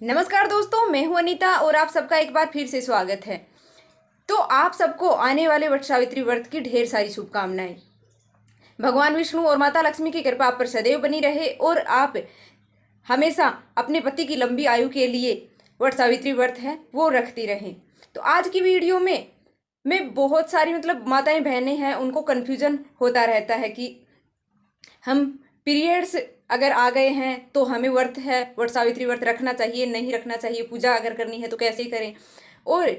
नमस्कार दोस्तों, मैं हूं अनीता और आप सबका एक बार फिर से स्वागत है। तो आप सबको आने वाले वट सावित्री व्रत की ढेर सारी शुभकामनाएं। भगवान विष्णु और माता लक्ष्मी की कृपा आप पर सदैव बनी रहे और आप हमेशा अपने पति की लंबी आयु के लिए वट सावित्री व्रत है वो रखती रहें। तो आज की वीडियो में मैं बहुत सारी माताएं बहनें हैं, उनको कन्फ्यूजन होता रहता है कि हम पीरियड्स अगर आ गए हैं तो हमें व्रत है वट सावित्री व्रत रखना चाहिए नहीं रखना चाहिए, पूजा अगर करनी है तो कैसे करें। और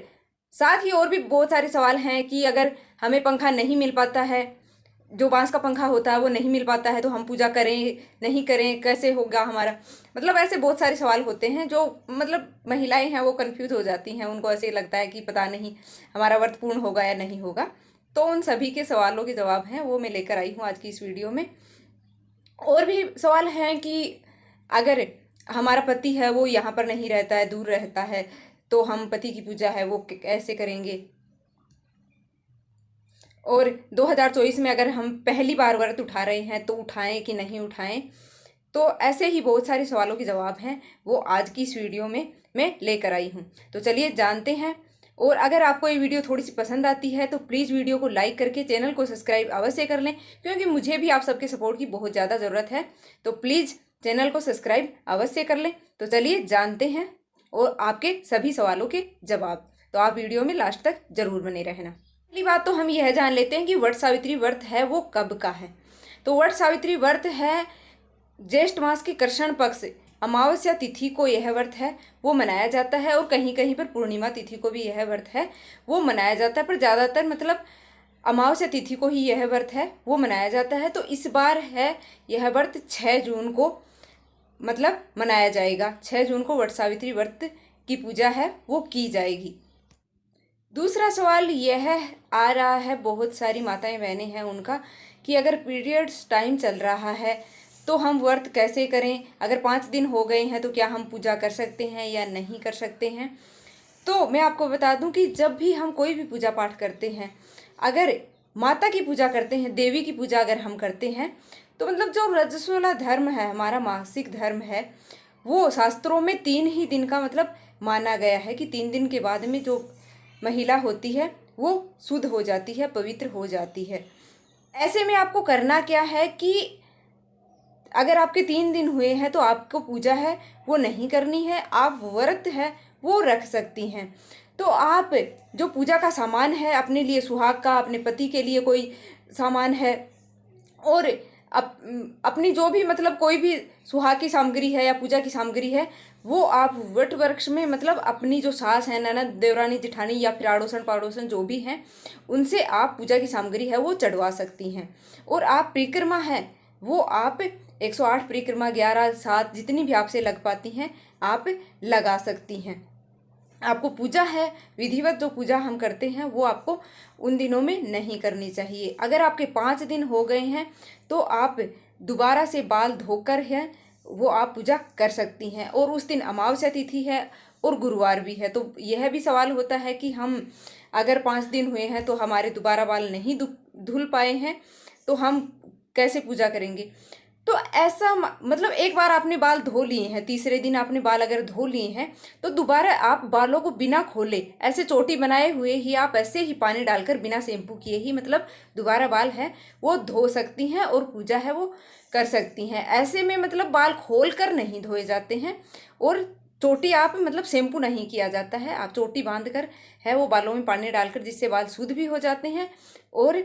साथ ही और भी बहुत सारे सवाल हैं कि अगर हमें पंखा नहीं मिल पाता है, जो बांस का पंखा होता है वो नहीं मिल पाता है, तो हम पूजा करें नहीं करें, कैसे होगा हमारा। ऐसे बहुत सारे सवाल होते हैं जो महिलाएं हैं वो कंफ्यूज हो जाती हैं। उनको ऐसे लगता है कि पता नहीं हमारा व्रत पूर्ण होगा या नहीं होगा। तो उन सभी के सवालों के जवाब हैं वो मैं लेकर आई हूँ आज की इस वीडियो में। और भी सवाल हैं कि अगर हमारा पति है वो यहाँ पर नहीं रहता है, दूर रहता है, तो हम पति की पूजा है वो कैसे करेंगे। और 2024 में अगर हम पहली बार व्रत उठा रहे हैं तो उठाएं कि नहीं उठाएं। तो ऐसे ही बहुत सारे सवालों के जवाब हैं वो आज की इस वीडियो में मैं लेकर आई हूँ। तो चलिए जानते हैं। और अगर आपको ये वीडियो थोड़ी सी पसंद आती है तो प्लीज़ वीडियो को लाइक करके चैनल को सब्सक्राइब अवश्य कर लें, क्योंकि मुझे भी आप सबके सपोर्ट की बहुत ज़्यादा ज़रूरत है। तो प्लीज़ चैनल को सब्सक्राइब अवश्य कर लें। तो चलिए जानते हैं और आपके सभी सवालों के जवाब। तो आप वीडियो में लास्ट तक जरूर बने रहना। पहली बात तो हम यह जान लेते हैं कि वट सावित्री व्रत है वो कब का है। तो वट सावित्री व्रत है ज्येष्ठ मास की कृष्ण पक्ष अमावस्या तिथि को यह व्रत है वो मनाया जाता है, और कहीं कहीं पर पूर्णिमा तिथि को भी यह व्रत है वो मनाया जाता है, पर ज़्यादातर अमावस्या तिथि को ही यह व्रत है वो मनाया जाता है। तो इस बार है यह व्रत 6 जून को मनाया जाएगा। 6 जून को वट सावित्री व्रत की पूजा है वो की जाएगी। दूसरा सवाल यह आ रहा है, बहुत सारी माताएं बहनें हैं उनका, कि अगर पीरियड्स टाइम चल रहा है तो हम व्रत कैसे करें। अगर 5 दिन हो गए हैं तो क्या हम पूजा कर सकते हैं या नहीं कर सकते हैं। तो मैं आपको बता दूं कि जब भी हम कोई भी पूजा पाठ करते हैं, अगर माता की पूजा करते हैं, देवी की पूजा अगर हम करते हैं, तो जो रजस्वला धर्म है, हमारा मासिक धर्म है, वो शास्त्रों में 3 ही दिन का माना गया है कि 3 दिन के बाद में जो महिला होती है वो शुद्ध हो जाती है, पवित्र हो जाती है। ऐसे में आपको करना क्या है कि अगर आपके 3 दिन हुए हैं तो आपको पूजा है वो नहीं करनी है, आप व्रत है वो रख सकती हैं। तो आप जो पूजा का सामान है अपने लिए, सुहाग का, अपने पति के लिए कोई सामान है, और अपनी जो भी कोई भी सुहाग की सामग्री है या पूजा की सामग्री है, वो आप वट वृक्ष में अपनी जो सास है, ननद, देवरानी, जेठानी या फिर आड़ोसन पड़ोसन जो भी हैं, उनसे आप पूजा की सामग्री है वो चढ़वा सकती हैं। और आप परिक्रमा है वो आप 108 परिक्रमा, 11, 7 जितनी भी आपसे लग पाती हैं आप लगा सकती हैं। आपको पूजा है, विधिवत जो पूजा हम करते हैं वो आपको उन दिनों में नहीं करनी चाहिए। अगर आपके 5 दिन हो गए हैं तो आप दोबारा से बाल धोकर है वो आप पूजा कर सकती हैं। और उस दिन अमावस्या तिथि है और गुरुवार भी है। तो यह भी सवाल होता है कि हम अगर 5 दिन हुए हैं तो हमारे दोबारा बाल नहीं धुल पाए हैं तो हम कैसे पूजा करेंगे। तो ऐसा एक बार आपने बाल धो लिए हैं, तीसरे दिन आपने बाल अगर धो लिए हैं, तो दोबारा आप बालों को बिना खोले ऐसे चोटी बनाए हुए ही आप ऐसे ही पानी डालकर बिना शैम्पू किए ही दोबारा बाल है वो धो सकती हैं और पूजा है वो कर सकती हैं। ऐसे में बाल खोल कर नहीं धोए जाते हैं, और चोटी आप शैम्पू नहीं किया जाता है, आप चोटी बांध कर है वो बालों में पानी डालकर, जिससे बाल शुद्ध भी हो जाते हैं और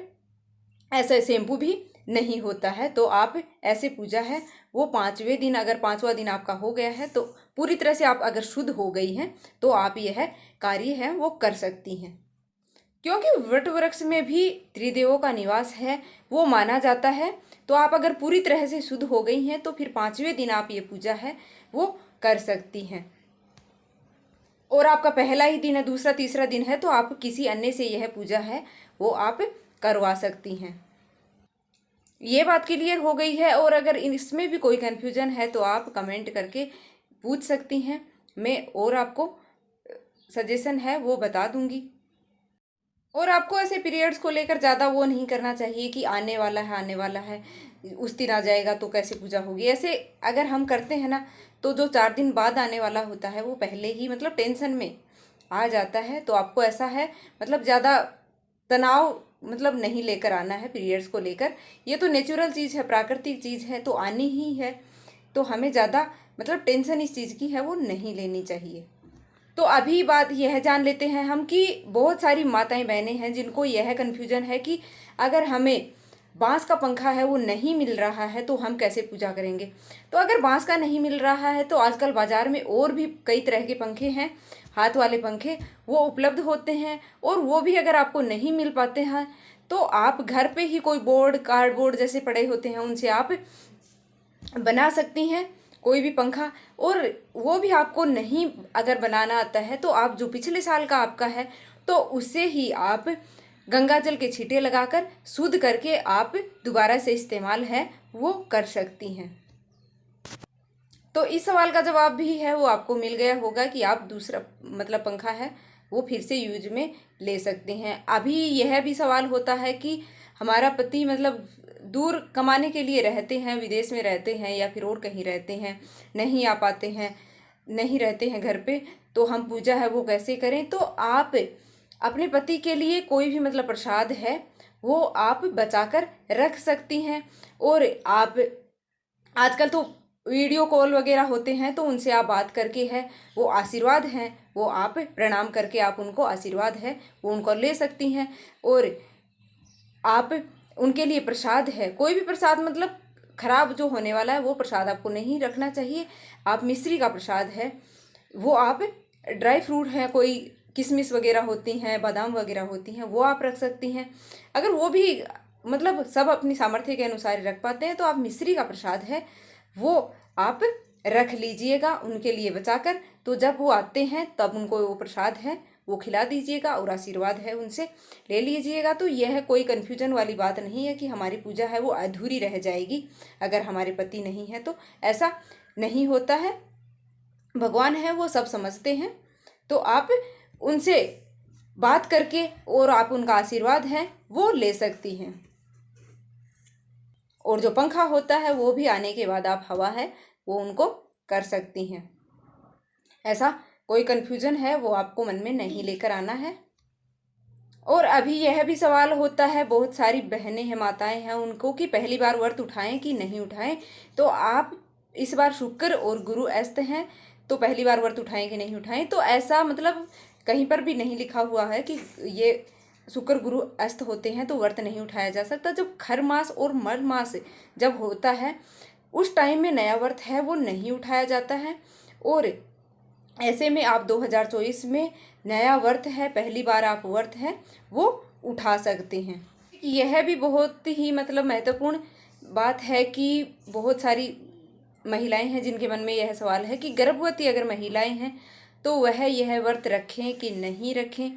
ऐसा शैम्पू भी नहीं होता है। तो आप ऐसे पूजा है वो 5वें दिन, अगर 5वां दिन आपका हो गया है तो पूरी तरह से आप अगर शुद्ध हो गई हैं तो आप यह कार्य है वो कर सकती हैं। क्योंकि वट वृक्ष में भी त्रिदेवों का निवास है वो माना जाता है। तो आप अगर पूरी तरह से शुद्ध हो गई हैं तो फिर 5वें दिन आप ये पूजा है वो कर सकती हैं। और आपका पहला ही दिन है, दूसरा तीसरा दिन है, तो आप किसी अन्य से यह पूजा है वो आप करवा सकती हैं। ये बात क्लियर हो गई है। और अगर इसमें भी कोई कन्फ्यूजन है तो आप कमेंट करके पूछ सकती हैं, मैं और आपको सजेशन है वो बता दूंगी। और आपको ऐसे पीरियड्स को लेकर ज़्यादा वो नहीं करना चाहिए कि आने वाला है, आने वाला है, उस दिन आ जाएगा तो कैसे पूजा होगी। ऐसे अगर हम करते हैं ना, तो जो 4 दिन बाद आने वाला होता है वो पहले ही मतलब टेंशन में आ जाता है। तो आपको ऐसा है मतलब ज़्यादा तनाव मतलब नहीं लेकर आना है पीरियड्स को लेकर। ये तो नेचुरल चीज़ है, प्राकृतिक चीज़ है, तो आनी ही है। तो हमें ज़्यादा मतलब टेंशन इस चीज़ की है वो नहीं लेनी चाहिए। तो अभी बात यह जान लेते हैं हम कि बहुत सारी माताएं बहनें हैं जिनको यह कन्फ्यूजन है कि अगर हमें बांस का पंखा है वो नहीं मिल रहा है तो हम कैसे पूजा करेंगे। तो अगर बांस का नहीं मिल रहा है तो आजकल बाज़ार में और भी कई तरह के पंखे हैं, हाथ वाले पंखे, वो उपलब्ध होते हैं। और वो भी अगर आपको नहीं मिल पाते हैं तो आप घर पे ही कोई बोर्ड, कार्डबोर्ड जैसे पड़े होते हैं उनसे आप बना सकती हैं कोई भी पंखा। और वो भी आपको नहीं अगर बनाना आता है तो आप जो पिछले साल का आपका है तो उससे ही आप गंगा जल के छींटे लगाकर शुद्ध करके आप दोबारा से इस्तेमाल है वो कर सकती हैं। तो इस सवाल का जवाब भी है वो आपको मिल गया होगा कि आप दूसरा मतलब पंखा है वो फिर से यूज में ले सकते हैं। अभी यह भी सवाल होता है कि हमारा पति मतलब दूर कमाने के लिए रहते हैं, विदेश में रहते हैं या फिर और कहीं रहते हैं, नहीं आ पाते हैं, नहीं रहते हैं घर पे, तो हम पूजा है वो कैसे करें। तो आप अपने पति के लिए कोई भी मतलब प्रसाद है वो आप बचाकर रख सकती हैं। और आप आजकल तो वीडियो कॉल वगैरह होते हैं तो उनसे आप बात करके है वो आशीर्वाद हैं वो आप प्रणाम करके आप उनको आशीर्वाद है वो उनको ले सकती हैं। और आप उनके लिए प्रसाद है, कोई भी प्रसाद मतलब खराब जो होने वाला है वो प्रसाद आपको नहीं रखना चाहिए। आप मिश्री का प्रसाद है वो आप, ड्राई फ्रूट है कोई किशमिश वगैरह होती हैं, बादाम वगैरह होती हैं, वो आप रख सकती हैं। अगर वो भी मतलब सब अपनी सामर्थ्य के अनुसार रख पाते हैं तो आप मिश्री का प्रसाद है वो आप रख लीजिएगा उनके लिए बचाकर। तो जब वो आते हैं तब उनको वो प्रसाद है वो खिला दीजिएगा और आशीर्वाद है उनसे ले लीजिएगा। तो यह कोई कन्फ्यूजन वाली बात नहीं है कि हमारी पूजा है वो अधूरी रह जाएगी अगर हमारे पति नहीं है, तो ऐसा नहीं होता है। भगवान है वो सब समझते हैं। तो आप उनसे बात करके और आप उनका आशीर्वाद है वो ले सकती हैं। और जो पंखा होता है वो भी आने के बाद आप हवा है वो उनको कर सकती हैं। ऐसा कोई कन्फ्यूजन है वो आपको मन में नहीं लेकर आना है। और अभी यह भी सवाल होता है, बहुत सारी बहनें हैं, माताएं हैं, उनको कि पहली बार व्रत उठाएं कि नहीं उठाएं। तो आप इस बार शुक्र और गुरु अस्त हैं तो पहली बार व्रत उठाएं कि नहीं उठाएं। तो ऐसा मतलब कहीं पर भी नहीं लिखा हुआ है कि ये शुक्र गुरु अस्त होते हैं तो व्रत नहीं उठाया जा सकता। जब खर मास और मर मास जब होता है उस टाइम में नया व्रत है वो नहीं उठाया जाता है। और ऐसे में आप 2024 में नया व्रत है, पहली बार आप व्रत है वो उठा सकते हैं। यह भी बहुत ही मतलब महत्वपूर्ण बात है कि बहुत सारी महिलाएं हैं जिनके मन में यह सवाल है कि गर्भवती अगर महिलाएं हैं तो वह यह व्रत रखें कि नहीं रखें।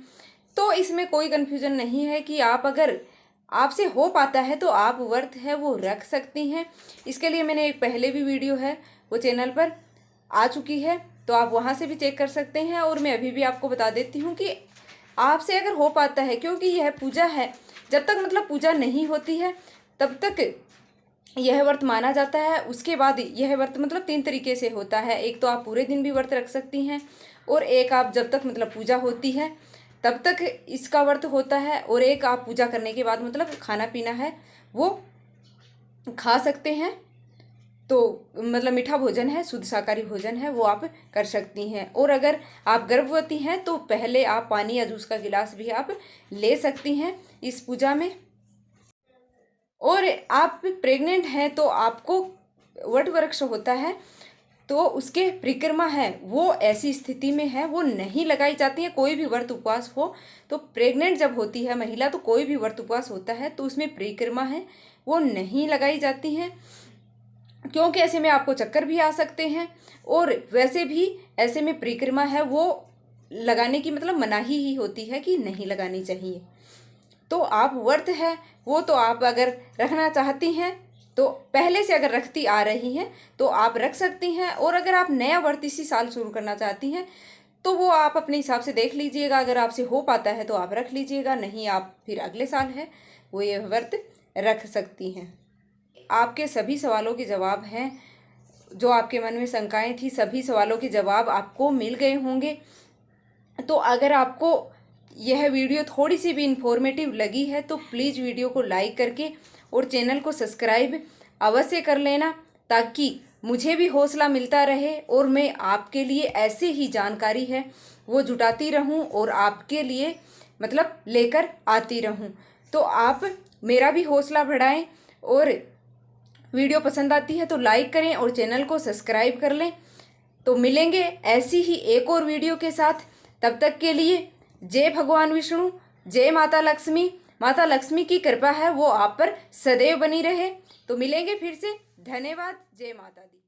तो इसमें कोई कन्फ्यूजन नहीं है कि आप अगर आपसे हो पाता है तो आप व्रत है वो रख सकती हैं। इसके लिए मैंने एक पहले भी वीडियो है वो चैनल पर आ चुकी है तो आप वहाँ से भी चेक कर सकते हैं। और मैं अभी भी आपको बता देती हूँ कि आपसे अगर हो पाता है, क्योंकि यह पूजा है, जब तक मतलब पूजा नहीं होती है तब तक यह व्रत माना जाता है। उसके बाद यह व्रत मतलब 3 तरीके से होता है। एक तो आप पूरे दिन भी व्रत रख सकती हैं और एक आप जब तक मतलब पूजा होती है तब तक इसका व्रत होता है, और एक आप पूजा करने के बाद मतलब खाना पीना है वो खा सकते हैं। तो मतलब मीठा भोजन है, शुद्ध शाकाहारी भोजन है वो आप कर सकती हैं। और अगर आप गर्भवती हैं तो पहले आप पानी या जूस का गिलास भी आप ले सकती हैं इस पूजा में। और आप प्रेग्नेंट हैं तो आपको वट वृक्ष होता है तो उसके परिक्रमा है वो ऐसी स्थिति में है वो नहीं लगाई जाती है। कोई भी व्रत उपवास हो तो प्रेग्नेंट जब होती है महिला तो कोई भी व्रत उपवास होता है तो उसमें परिक्रमा है वो नहीं लगाई जाती हैं, क्योंकि ऐसे में आपको चक्कर भी आ सकते हैं। और वैसे भी ऐसे में परिक्रमा है वो लगाने की मतलब मनाही ही होती है कि नहीं लगानी चाहिए। तो आप व्रत है वो तो आप अगर रखना चाहती हैं तो पहले से अगर रखती आ रही हैं तो आप रख सकती हैं। और अगर आप नया व्रत इसी साल शुरू करना चाहती हैं तो वो आप अपने हिसाब से देख लीजिएगा। अगर आपसे हो पाता है तो आप रख लीजिएगा, नहीं आप फिर अगले साल है वो ये व्रत रख सकती हैं। आपके सभी सवालों के जवाब हैं, जो आपके मन में शंकाएं थी सभी सवालों के जवाब आपको मिल गए होंगे। तो अगर आपको यह वीडियो थोड़ी सी भी इंफॉर्मेटिव लगी है तो प्लीज़ वीडियो को लाइक करके और चैनल को सब्सक्राइब अवश्य कर लेना, ताकि मुझे भी हौसला मिलता रहे और मैं आपके लिए ऐसे ही जानकारी है वो जुटाती रहूं और आपके लिए मतलब लेकर आती रहूं। तो आप मेरा भी हौसला बढ़ाएं और वीडियो पसंद आती है तो लाइक करें और चैनल को सब्सक्राइब कर लें। तो मिलेंगे ऐसी ही एक और वीडियो के साथ, तब तक के लिए जय भगवान विष्णु, जय माता लक्ष्मी। माता लक्ष्मी की कृपा है वो आप पर सदैव बनी रहे। तो मिलेंगे फिर से। धन्यवाद। जय माता दी।